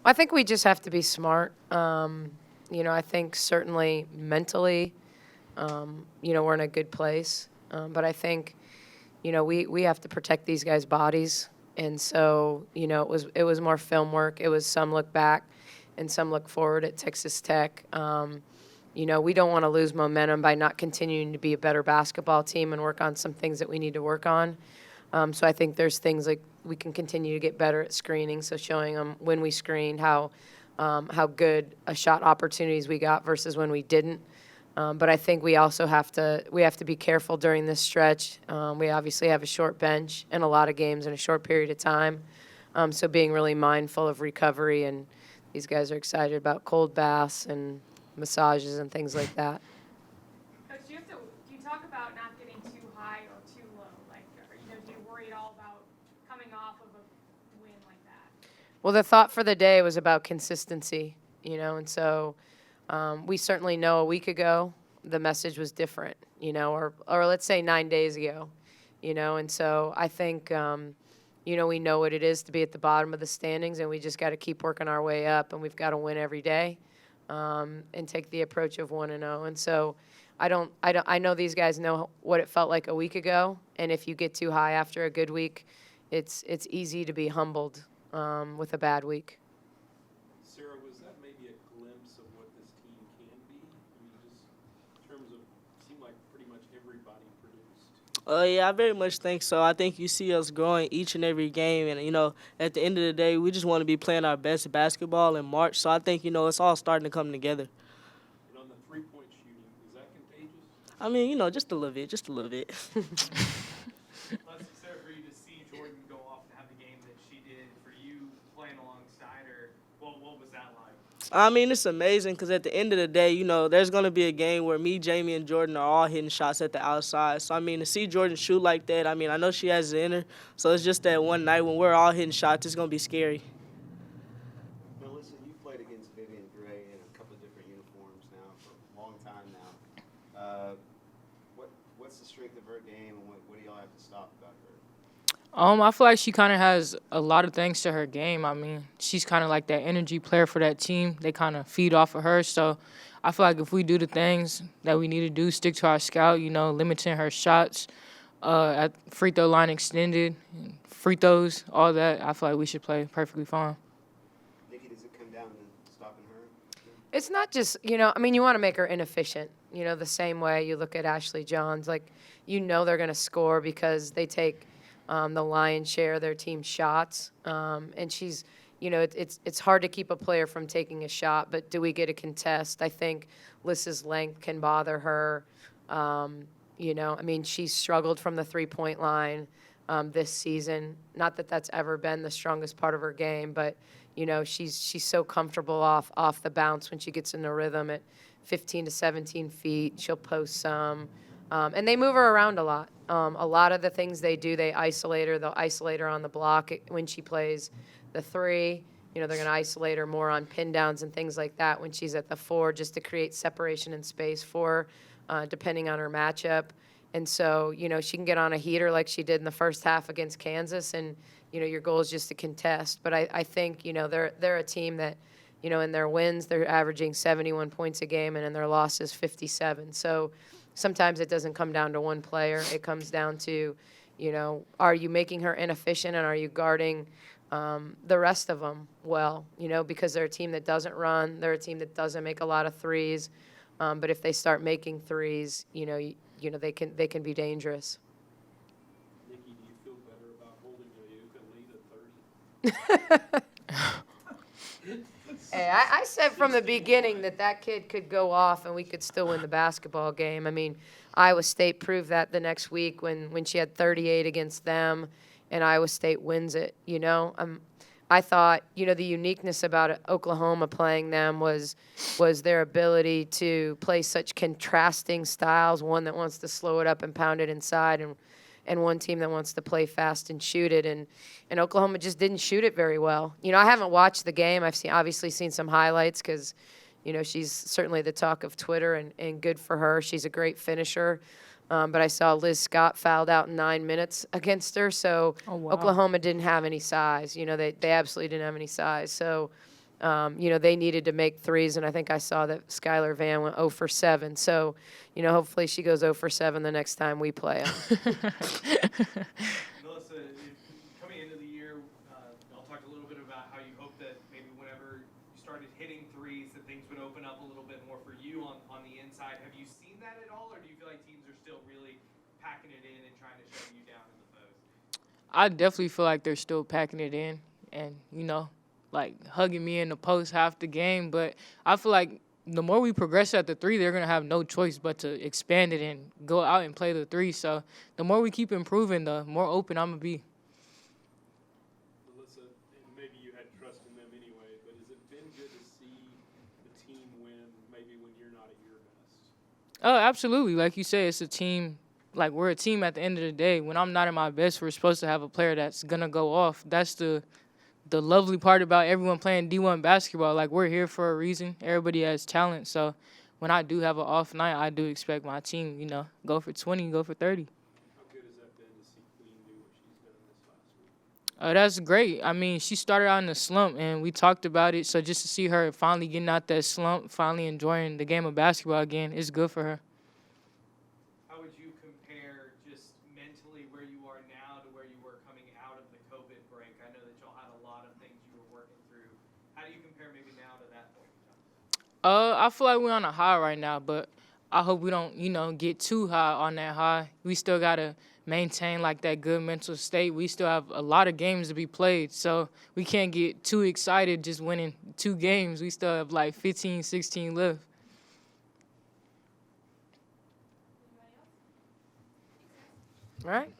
I think we just have to be smart. I think certainly mentally, we're in a good place. But I think, we have to protect these guys' bodies. And so, it was more film work. It was some look back and some look forward at Texas Tech. We don't want to lose momentum by not continuing to be a better basketball team and work on some things that we need to work on. So I think there's things like we can continue to get better at screening. So showing them when we screened how good a shot opportunities we got versus when we didn't. But I think we have to be careful during this stretch. We obviously have a short bench and a lot of games in a short period of time. So being really mindful of recovery, and these guys are excited about cold baths and massages and things like that. Coach, do you talk about not getting too high or too low? Like, do you worry at all about coming off of a win like that? Well, the thought for the day was about consistency, and so we certainly know a week ago the message was different, or let's say 9 days ago, and so I think, we know what it is to be at the bottom of the standings, and we just got to keep working our way up, and we've got to win every day, and take the approach of 1-0. And so I know these guys know what it felt like a week ago, and if you get too high after a good week, it's easy to be humbled with a bad week. Sarah, was that maybe a glimpse of what this team can be? I mean, just in terms of, seemed like pretty much everybody produced. Yeah, I very much think so. I think you see us growing each and every game, and at the end of the day, we just want to be playing our best basketball in March. So I think it's all starting to come together. And on the three-point shooting, is that contagious? I mean, just a little bit, just a little bit. Less excited for you to see Jordan go off and have the game that she did. For you playing alongside her, what was that like? I mean, it's amazing because at the end of the day, there's going to be a game where me, Jamie, and Jordan are all hitting shots at the outside. So, I mean, to see Jordan shoot like that, I mean, I know she has it in her. So it's just that one night when we're all hitting shots, it's going to be scary. Melissa, you've played against Vivian Gray in a couple of different uniforms now for a long time now. What's the strength of her game, and what do y'all have to stop about her? I feel like she kind of has a lot of things to her game. I mean, she's kind of like that energy player for that team. They kind of feed off of her. So I feel like if we do the things that we need to do, stick to our scout, limiting her shots, at free throw line extended, free throws, all that, I feel like we should play perfectly fine. Nikki, does it come down to stopping her? It's not just, you want to make her inefficient, the same way you look at Ashley Johns. Like, they're going to score because they take the lion's share of their team shots. And she's, it's hard to keep a player from taking a shot, but do we get a contest? I think Liss's length can bother her. She's struggled from the three-point line this season. Not that that's ever been the strongest part of her game, but she's so comfortable off the bounce when she gets in the rhythm at 15 to 17 feet. She'll post some, and they move her around a lot. A lot of the things they do, they isolate her. They'll isolate her on the block when she plays the three. They're going to isolate her more on pin downs and things like that when she's at the four, just to create separation and space for her, depending on her matchup. And so, she can get on a heater like she did in the first half against Kansas, and, your goal is just to contest. But I think, they're a team that, in their wins, they're averaging 71 points a game, and in their losses, 57. So sometimes it doesn't come down to one player. It comes down to, are you making her inefficient, and are you guarding the rest of them well, because they're a team that doesn't run. They're a team that doesn't make a lot of threes. But if they start making threes, they can be dangerous. Nikki, do you feel better about holding a lead at 30? Hey, I said from the beginning that kid could go off and we could still win the basketball game. I mean, Iowa State proved that the next week when she had 38 against them, and Iowa State wins it. I thought, the uniqueness about Oklahoma playing them was their ability to play such contrasting styles, one that wants to slow it up and pound it inside, and one team that wants to play fast and shoot it. And Oklahoma just didn't shoot it very well. I haven't watched the game. I've obviously seen some highlights because, she's certainly the talk of Twitter, and good for her. She's a great finisher. But I saw Liz Scott fouled out in 9 minutes against her. So Oh, wow. Oklahoma didn't have any size. They absolutely didn't have any size. So, They needed to make threes, and I think I saw that Skylar Van went 0 for 7. So, hopefully she goes 0 for 7 the next time we play 'em. Melissa, coming into the year, y'all talked a little bit about how you hope that maybe whenever you started hitting threes, that things would open up a little bit more for you on the inside. Have you seen that at all, or do you feel like teams are still really packing it in and trying to shut you down in the post? I definitely feel like they're still packing it in and, like hugging me in the post half the game. But I feel like the more we progress at the three, they're going to have no choice but to expand it and go out and play the three. So the more we keep improving, the more open I'm going to be. Melissa, and maybe you had trust in them anyway, but has it been good to see the team win maybe when you're not at your best? Oh, absolutely. Like you say, it's a team. Like, we're a team at the end of the day. When I'm not at my best, we're supposed to have a player that's going to go off. That's the lovely part about everyone playing D1 basketball. Like, we're here for a reason. Everybody has talent. So when I do have an off night, I do expect my team, go for 20, go for 30. How good has that been to see Queen do what she's done this last week? That's great. I mean, she started out in a slump, and we talked about it. So just to see her finally getting out that slump, finally enjoying the game of basketball again, is good for her. How would you compare just mentally where you are now to where you were coming out of the COVID break? I know that y'all had a lot of things you were working through. How do you compare maybe now to that point in time? I feel like we're on a high right now, but I hope we don't, get too high on that high. We still got to maintain, like, that good mental state. We still have a lot of games to be played, so we can't get too excited just winning 2 games. We still have, like, 15, 16 left. All right.